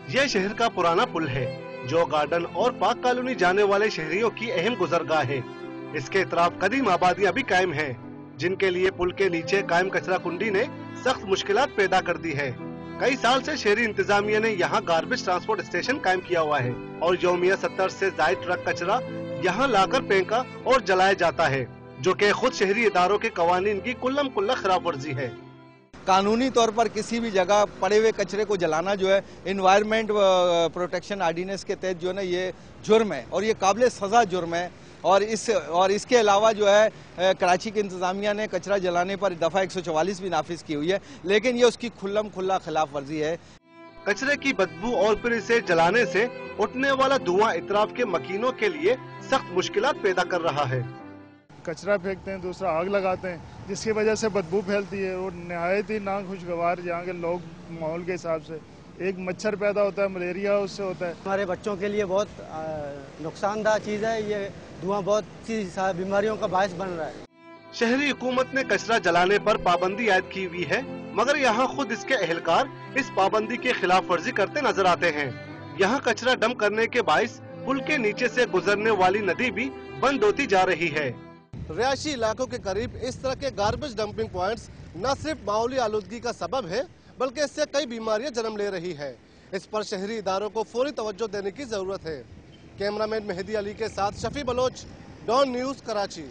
ये शहर का पुराना पुल है जो गार्डन और पार्क कॉलोनी जाने वाले शहरियों की अहम गुजरगाह है। इसके इतराफ कदीम आबादियां भी कायम हैं, जिनके लिए पुल के नीचे कायम कचरा कुंडी ने सख्त मुश्किलात पैदा कर दी है। कई साल से शहरी इंतजामिया ने यहाँ गार्बेज ट्रांसपोर्ट स्टेशन कायम किया हुआ है और यौमिया 70 से ज्यादा ट्रक कचरा यहाँ लाकर फेंका और जलाया जाता है, जो कि खुद शहरी इदारों के कवानीन की कुल्लम कुल्ला खिलाफ वर्जी है। कानूनी तौर पर किसी भी जगह पड़े हुए कचरे को जलाना जो है एनवायरनमेंट प्रोटेक्शन ऑर्डिनेंस के तहत जो है ना ये जुर्म है और ये काबिल सज़ा जुर्म है। और इसके अलावा जो है कराची की इंतज़ामिया ने कचरा जलाने पर दफ़ा 144 भी नाफिज की हुई है, लेकिन ये उसकी खुल्लम खुल्ला खिलाफ वर्जी है। कचरे की बदबू और फिर इसे जलाने से उठने वाला धुआं इतराफ के मकीनों के लिए सख्त मुश्किलात पैदा कर रहा है। कचरा फेंकते हैं, दूसरा आग लगाते हैं, जिसकी वजह से बदबू फैलती है और नहायत ही नाखुशगवार यहाँ के लोग माहौल के हिसाब से एक मच्छर पैदा होता है, मलेरिया उससे होता है। हमारे बच्चों के लिए बहुत नुकसानदायक चीज़ है, ये धुआं बहुत सी बीमारियों का बायस बन रहा है। शहरी हुकूमत ने कचरा जलाने पर पाबंदी आयद की हुई है, मगर यहाँ खुद इसके एहलकार इस पाबंदी के खिलाफ वर्जी करते नजर आते हैं। यहाँ कचरा डंप करने के बाइस पुल के नीचे से गुजरने वाली नदी भी बंद होती जा रही है। रिहायशी इलाकों के करीब इस तरह के गार्बेज डंपिंग पॉइंट्स न सिर्फ माहौली आलूदगी का सबब है, बल्कि इससे कई बीमारियां जन्म ले रही है। इस पर शहरी इदारों को फौरी तवज्जो देने की जरूरत है। कैमरामैन मेहदी अली के साथ शफी बलोच, डॉन न्यूज़, कराची।